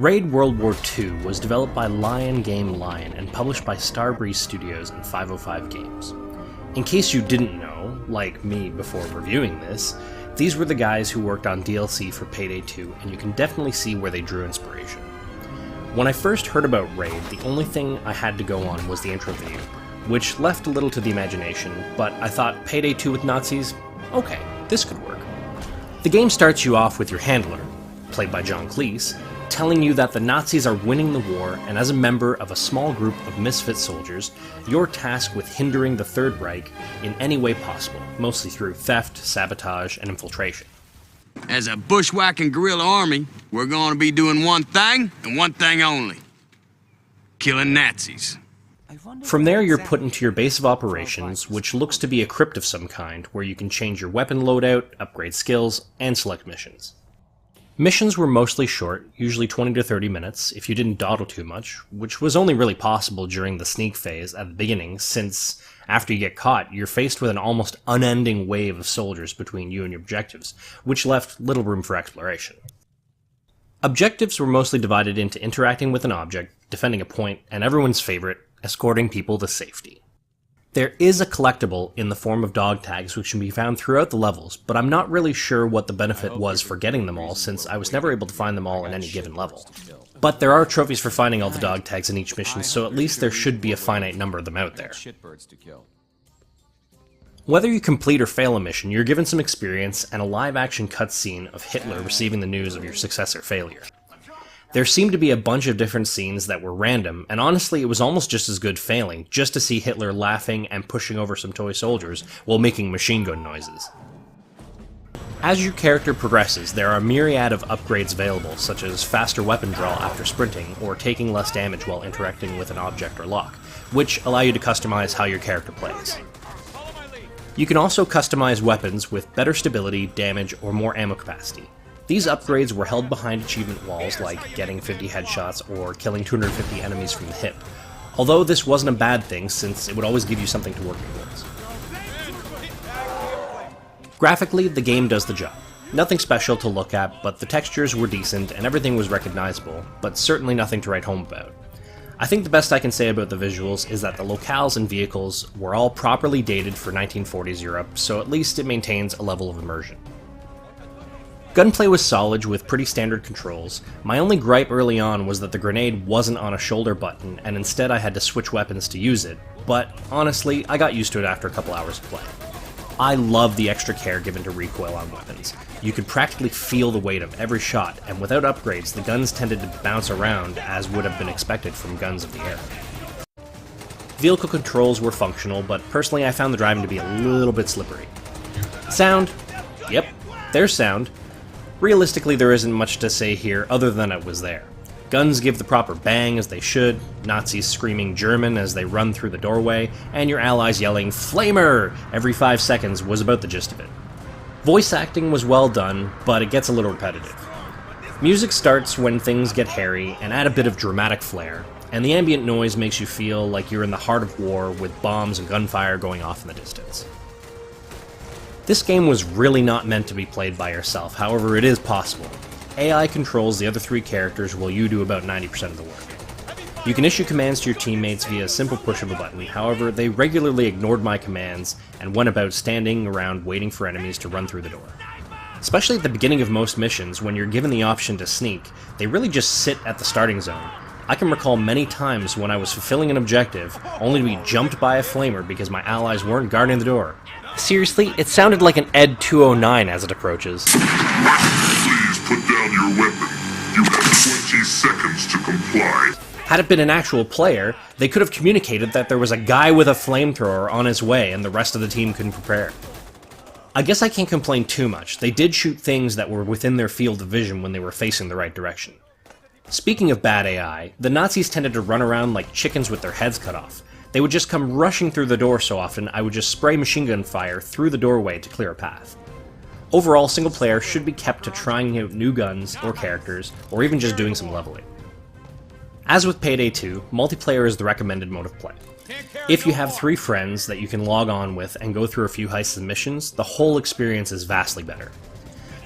Raid World War II was developed by Lion Game Lion and published by Starbreeze Studios and 505 Games. In case you didn't know, like me before reviewing this, these were the guys who worked on DLC for Payday 2, and you can definitely see where they drew inspiration. When I first heard about Raid, the only thing I had to go on was the intro video, which left a little to the imagination, but I thought Payday 2 with Nazis? Okay, this could work. The game starts you off with your handler, played by John Cleese, telling you that the Nazis are winning the war, and as a member of a small group of misfit soldiers, you're tasked with hindering the Third Reich in any way possible, mostly through theft, sabotage, and infiltration. As a bushwhacking guerrilla army, we're going to be doing one thing, and one thing only. Killing Nazis. From there, you're put into your base of operations, which looks to be a crypt of some kind, where you can change your weapon loadout, upgrade skills, and select missions. Missions were mostly short, usually 20 to 30 minutes, if you didn't dawdle too much, which was only really possible during the sneak phase at the beginning, since after you get caught, you're faced with an almost unending wave of soldiers between you and your objectives, which left little room for exploration. Objectives were mostly divided into interacting with an object, defending a point, and everyone's favorite, escorting people to safety. There is a collectible in the form of dog tags which can be found throughout the levels, but I'm not really sure what the benefit was for getting them all, since I was never able to find them all in any given level. But there are trophies for finding all the dog tags in each mission, so at least there should be a finite number of them out there. Whether you complete or fail a mission, you're given some experience and a live-action cutscene of Hitler receiving the news of your success or failure. There seemed to be a bunch of different scenes that were random, and honestly it was almost just as good failing, just to see Hitler laughing and pushing over some toy soldiers while making machine gun noises. As your character progresses, there are a myriad of upgrades available, such as faster weapon draw after sprinting, or taking less damage while interacting with an object or lock, which allow you to customize how your character plays. You can also customize weapons with better stability, damage, or more ammo capacity. These upgrades were held behind achievement walls like getting 50 headshots or killing 250 enemies from the hip, although this wasn't a bad thing since it would always give you something to work towards. Graphically, the game does the job. Nothing special to look at, but the textures were decent and everything was recognizable, but certainly nothing to write home about. I think the best I can say about the visuals is that the locales and vehicles were all properly dated for 1940s Europe, so at least it maintains a level of immersion. Gunplay was solid with pretty standard controls. My only gripe early on was that the grenade wasn't on a shoulder button, and instead I had to switch weapons to use it, but honestly, I got used to it after a couple hours of play. I love the extra care given to recoil on weapons. You could practically feel the weight of every shot, and without upgrades, the guns tended to bounce around as would have been expected from guns of the era. Vehicle controls were functional, but personally I found the driving to be a little bit slippery. Sound? Yep, there's sound. Realistically, there isn't much to say here other than it was there. Guns give the proper bang as they should, Nazis screaming German as they run through the doorway, and your allies yelling "Flamer!" every 5 seconds was about the gist of it. Voice acting was well done, but it gets a little repetitive. Music starts when things get hairy and add a bit of dramatic flair, and the ambient noise makes you feel like you're in the heart of war with bombs and gunfire going off in the distance. This game was really not meant to be played by yourself, however it is possible. AI controls the other 3 characters while you do about 90% of the work. You can issue commands to your teammates via a simple push of a button, however they regularly ignored my commands and went about standing around waiting for enemies to run through the door. Especially at the beginning of most missions, when you're given the option to sneak, they really just sit at the starting zone. I can recall many times when I was fulfilling an objective, only to be jumped by a flamer because my allies weren't guarding the door. Seriously, it sounded like an ED 209 as it approaches. Please put down your weapon. You have 20 seconds to comply. Had it been an actual player, they could have communicated that there was a guy with a flamethrower on his way and the rest of the team couldn't prepare. I guess I can't complain too much. They did shoot things that were within their field of vision when they were facing the right direction. Speaking of bad AI, the Nazis tended to run around like chickens with their heads cut off. They would just come rushing through the door so often I would just spray machine gun fire through the doorway to clear a path. Overall, single player should be kept to trying out new guns or characters, or even just doing some leveling. As with Payday 2, multiplayer is the recommended mode of play. If you have 3 friends that you can log on with and go through a few heists and missions, the whole experience is vastly better.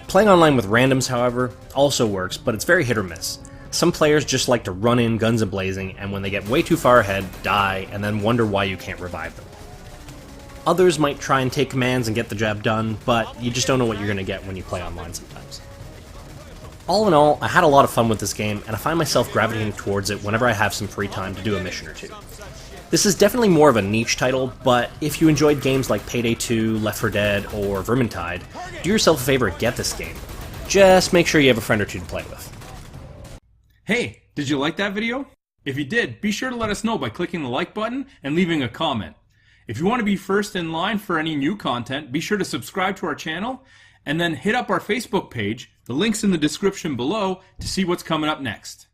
Playing online with randoms, however, also works, but it's very hit or miss. Some players just like to run in guns a-blazing, and when they get way too far ahead, die, and then wonder why you can't revive them. Others might try and take commands and get the job done, but you just don't know what you're going to get when you play online sometimes. All in all, I had a lot of fun with this game, and I find myself gravitating towards it whenever I have some free time to do a mission or two. This is definitely more of a niche title, but if you enjoyed games like Payday 2, Left 4 Dead, or Vermintide, do yourself a favor and get this game. Just make sure you have a friend or two to play with. Hey, did you like that video? If you did, be sure to let us know by clicking the like button and leaving a comment. If you want to be first in line for any new content, be sure to subscribe to our channel and then hit up our Facebook page. The link's in the description below to see what's coming up next.